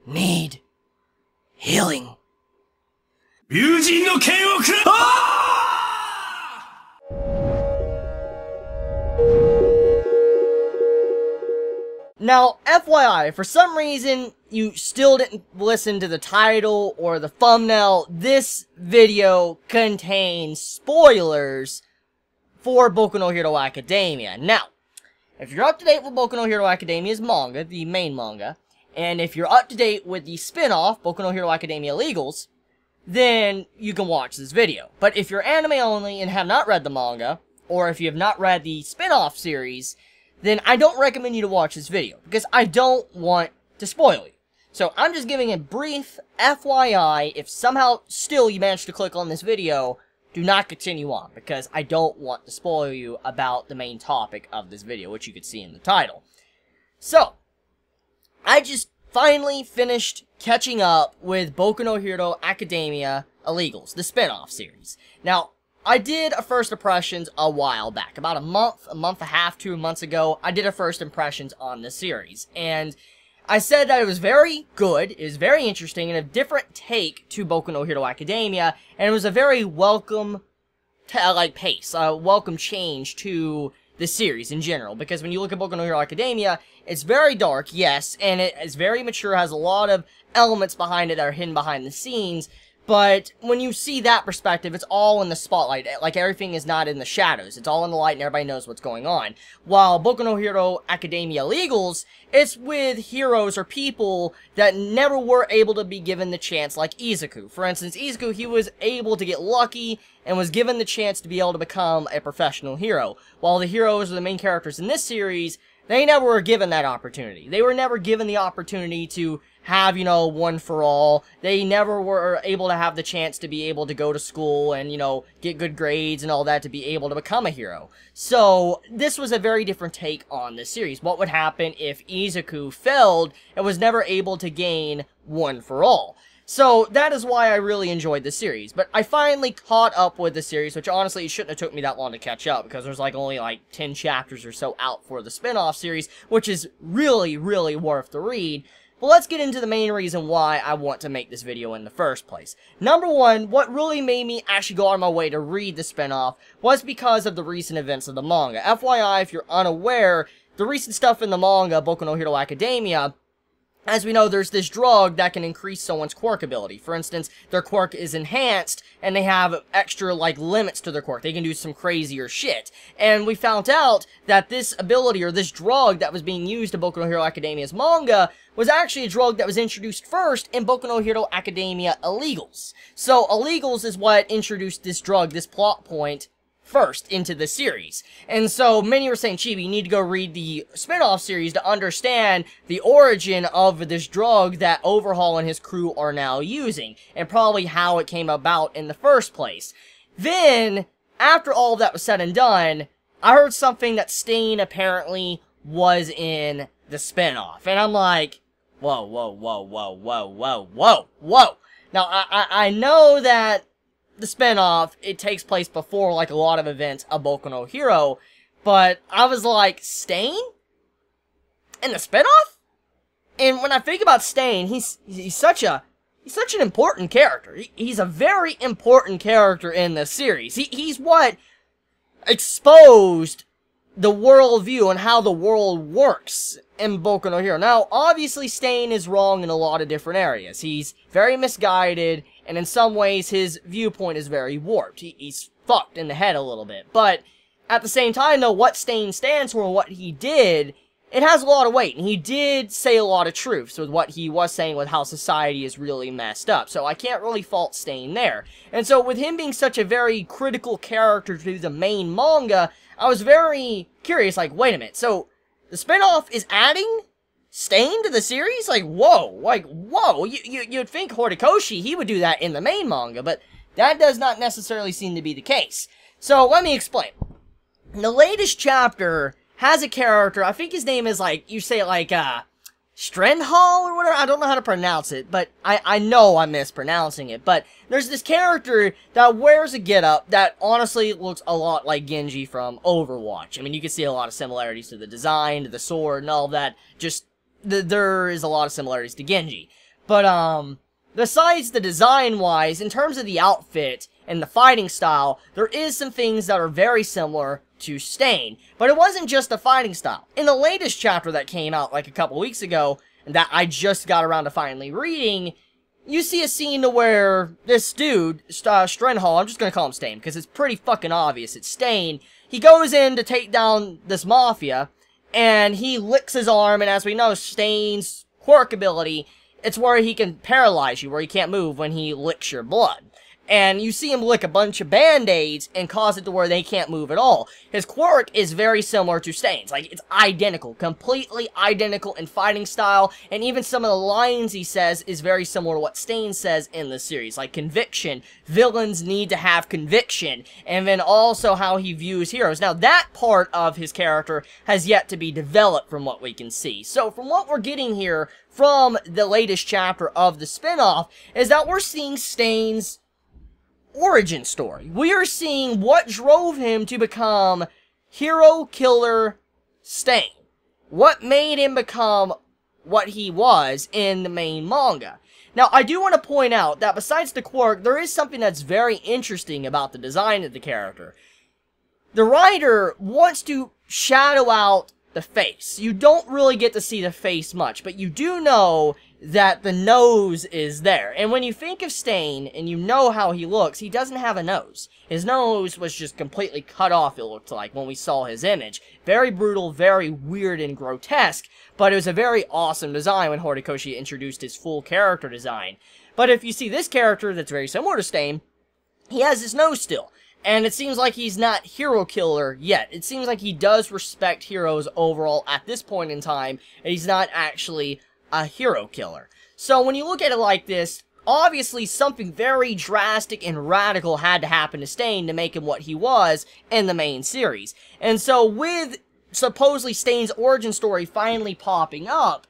need healing. Now, FYI, for some reason, you still didn't listen to the title or the thumbnail. This video contains spoilers for Boku no Hero Academia. Now, if you're up to date with Boku no Hero Academia's manga, the main manga, and if you're up to date with the spin-off, Boku no Hero Academia Illegals, then you can watch this video. But if you're anime only and have not read the manga, or if you have not read the spin-off series, then I don't recommend you to watch this video, because I don't want to spoil you. So I'm just giving a brief FYI. If somehow still you manage to click on this video, do not continue on, because I don't want to spoil you about the main topic of this video, which you could see in the title. So, I just finally finished catching up with Boku no Hero Academia Illegals, the spin-off series. Now, I did a first impressions a while back, about a month and a half, 2 months ago. I did a first impressions on the series, and I said that it was very good, it was very interesting, and a different take to Boku no Hero Academia, and it was a very welcome, pace, a welcome change to the series in general, because when you look at Boku no Hero Academia, it's very dark, yes, and it is very mature, has a lot of elements behind it that are hidden behind the scenes. But when you see that perspective, it's all in the spotlight. Like, everything is not in the shadows. It's all in the light and everybody knows what's going on. While Boku no Hero Academia Illegals, it's with heroes or people that never were able to be given the chance, like Izuku. For instance, Izuku, he was able to get lucky and was given the chance to be able to become a professional hero. While the heroes or the main characters in this series, they never were given that opportunity. They were never given the opportunity to have, one for all. They never were able to have the chance to be able to go to school and, get good grades and all that to be able to become a hero. So, this was a very different take on this series. What would happen if Izuku failed and was never able to gain one for all? So, that is why I really enjoyed the series. But I finally caught up with the series, which honestly, it shouldn't have took me that long to catch up, because there's only 10 chapters or so out for the spin-off series, which is really, really worth the read. But let's get into the main reason why I want to make this video in the first place. Number one, what really made me actually go out of my way to read the spin-off was because of the recent events of the manga. FYI, if you're unaware, the recent stuff in the manga, Boku no Hero Academia, as we know, there's this drug that can increase someone's quirk ability. For instance, their quirk is enhanced, and they have extra, limits to their quirk. They can do some crazier shit. And we found out that this ability, or this drug that was being used in Boku no Hero Academia's manga, was actually a drug that was introduced first in Boku no Hero Academia Illegals. So, Illegals is what introduced this drug, this plot point, first into the series. And so many were saying, Chibi, you need to go read the spin-off series to understand the origin of this drug that Overhaul and his crew are now using, and probably how it came about in the first place. Then, after all of that was said and done, I heard something that Stain apparently was in the spin-off. And I'm like, whoa, whoa, whoa, whoa, whoa, whoa, whoa, whoa. Now, I know that the spin-off, it takes place before, a lot of events of Boku no Hero, but I was like, Stain? In the spin-off? And when I think about Stain, he's such an important character. He's a very important character in the series. He's what exposed the worldview and how the world works in Boku no Hero. Now, obviously, Stain is wrong in a lot of different areas. He's very misguided, and in some ways, his viewpoint is very warped. He's fucked in the head a little bit. But, at the same time, though, what Stain stands for and what he did, it has a lot of weight. And he did say a lot of truths with what he was saying with how society is really messed up. So, I can't really fault Stain there. And so, with him being such a very critical character to the main manga, I was very curious, wait a minute, so the spinoff is adding Stain to the series? Whoa, you'd think Horikoshi, he would do that in the main manga, but that does not necessarily seem to be the case. So, let me explain. The latest chapter has a character, I think his name is you say Strendhal or whatever, I don't know how to pronounce it, but I know I'm mispronouncing it, but there's this character that wears a getup that honestly looks a lot like Genji from Overwatch. I mean, you can see a lot of similarities to the design, to the sword, and all of that, there is a lot of similarities to Genji. But, besides the design-wise, in terms of the outfit and the fighting style, there is some things that are very similar to Stain. But it wasn't just the fighting style. In the latest chapter that came out like a couple weeks ago, and that I just got around to finally reading, you see a scene to where this dude, Strenhall, I'm just gonna call him Stain, because it's pretty fucking obvious, it's Stain. He goes in to take down this mafia, and he licks his arm, and as we know, Stain's quirk ability, it's where he can paralyze you, where you can't move when he licks your blood. And you see him lick a bunch of band-aids and cause it to where they can't move at all. His quirk is very similar to Stain's. Like, it's identical. Completely identical in fighting style. And even some of the lines he says is very similar to what Stain says in the series. Like, conviction. Villains need to have conviction. And then also how he views heroes. Now, that part of his character has yet to be developed from what we can see. So, from what we're getting here from the latest chapter of the spin-off is that we're seeing Stain's origin story. We are seeing what drove him to become Hero Killer Stain. What made him become what he was in the main manga. Now, I do want to point out that besides the quirk, there is something that's very interesting about the design of the character. The writer wants to shadow out the face. You don't really get to see the face much, but you do know that the nose is there. And when you think of Stain, and you know how he looks, he doesn't have a nose. His nose was just completely cut off, it looked like, when we saw his image. Very brutal, very weird and grotesque, but it was a very awesome design when Horikoshi introduced his full character design. But if you see this character that's very similar to Stain, he has his nose still. And it seems like he's not hero killer yet. It seems like he does respect heroes overall at this point in time, and he's not actually a hero killer. So when you look at it like this, obviously something very drastic and radical had to happen to Stain to make him what he was in the main series. And so with supposedly Stain's origin story finally popping up,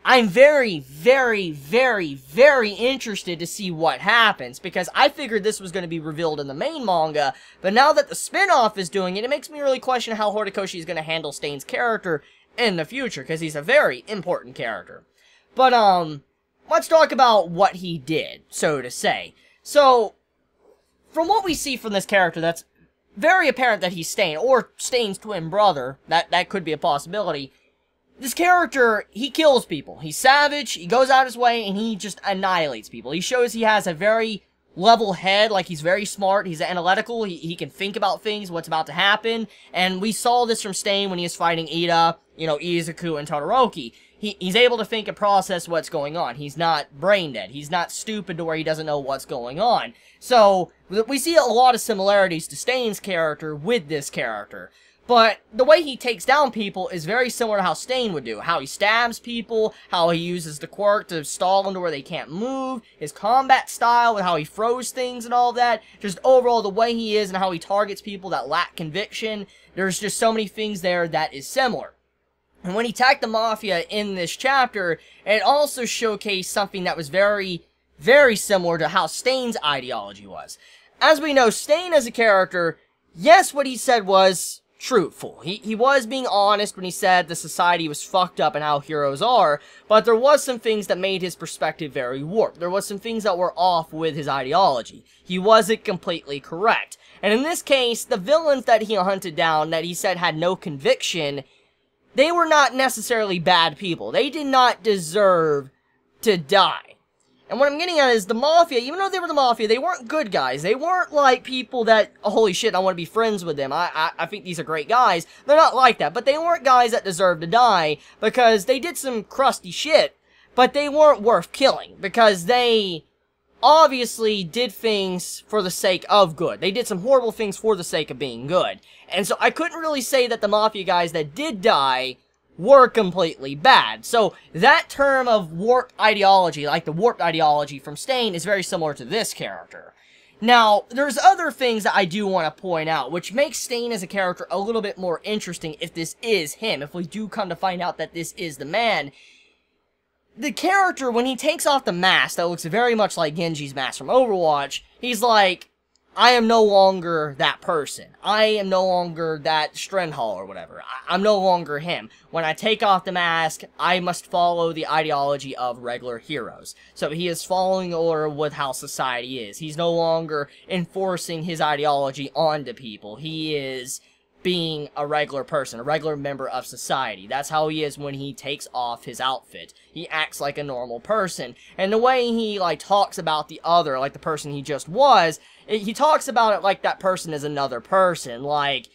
I'm very, very, very, very interested to see what happens, because I figured this was going to be revealed in the main manga, but now that the spin-off is doing it, it makes me really question how Horikoshi is going to handle Stain's character in the future, because he's a very important character. But, let's talk about what he did, so to say. So, from what we see from this character, that's very apparent that he's Stain, or Stain's twin brother. That could be a possibility. This character, he kills people. He's savage, he goes out his way, and he just annihilates people. He shows he has a very level head, like he's very smart, he's analytical, he can think about things, what's about to happen, and we saw this from Stain when he was fighting Ida, you know, Izuku and Todoroki. He's able to think and process what's going on. He's not brain dead. He's not stupid to where he doesn't know what's going on. So, we see a lot of similarities to Stain's character with this character. But the way he takes down people is very similar to how Stain would do. How he stabs people, how he uses the quirk to stall them to where they can't move, his combat style and how he throws things and all that. Just overall the way he is and how he targets people that lack conviction. There's just so many things there that is similar. And when he attacked the Mafia in this chapter, it also showcased something that was very, very similar to how Stain's ideology was. As we know, Stain as a character, yes, what he said was truthful. He was being honest when he said the society was fucked up and how heroes are, but there was some things that made his perspective very warped. There was some things that were off with his ideology. He wasn't completely correct. And in this case, the villains that he hunted down, that he said had no conviction, they were not necessarily bad people. They did not deserve to die. And what I'm getting at is the Mafia, even though they were the Mafia, they weren't good guys. They weren't like people that, oh, holy shit, I want to be friends with them. I think these are great guys. They're not like that. But they weren't guys that deserved to die because they did some crusty shit, but they weren't worth killing because they obviously did things for the sake of good. They did some horrible things for the sake of being good. And so I couldn't really say that the Mafia guys that did die were completely bad. So that term of warped ideology, like the warped ideology from Stain, is very similar to this character. Now, there's other things that I do want to point out, which makes Stain as a character a little bit more interesting if this is him, if we do come to find out that this is the man. The character, when he takes off the mask that looks very much like Genji's mask from Overwatch, he's like, I am no longer that person. I am no longer that Strenhall or whatever. I'm no longer him. When I take off the mask, I must follow the ideology of regular heroes. So he is following order with how society is. He's no longer enforcing his ideology onto people. He is being a regular person, a regular member of society. That's how he is when he takes off his outfit. He acts like a normal person. And the way he, like, talks about the other, like the person he just was, he talks about it like that person is another person. Like,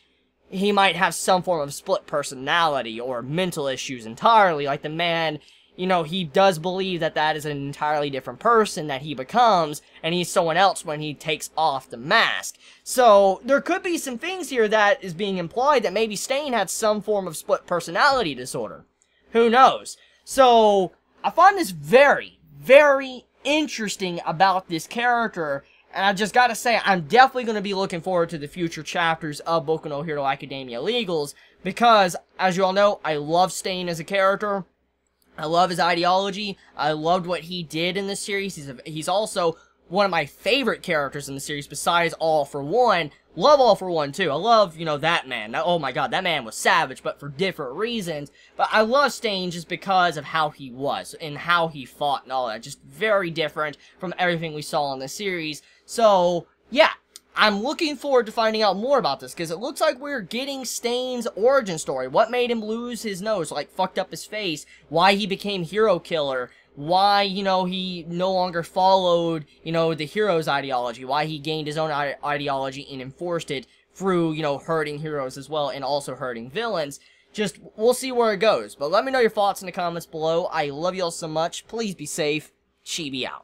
he might have some form of split personality or mental issues entirely. Like the man, you know, he does believe that that is an entirely different person that he becomes, and he's someone else when he takes off the mask. So, there could be some things here that is being implied that maybe Stain had some form of split personality disorder. Who knows? So, I find this very, very interesting about this character, and I just gotta say, I'm definitely gonna be looking forward to the future chapters of Boku no Hero Academia Legals, because, as you all know, I love Stain as a character. I love his ideology. I loved what he did in this series. He's also one of my favorite characters in the series besides All For One. Love All For One too. I love, you know, that man. Oh my god, that man was savage, but for different reasons. But I love Stain just because of how he was and how he fought and all that. Just very different from everything we saw in the series. So, yeah. I'm looking forward to finding out more about this, because it looks like we're getting Stain's origin story. What made him lose his nose, like, fucked up his face, why he became Hero Killer, why, you know, he no longer followed, you know, the hero's ideology, why he gained his own ideology and enforced it through, you know, hurting heroes as well, and also hurting villains. Just, we'll see where it goes. But let me know your thoughts in the comments below. I love you all so much. Please be safe. Chibi out.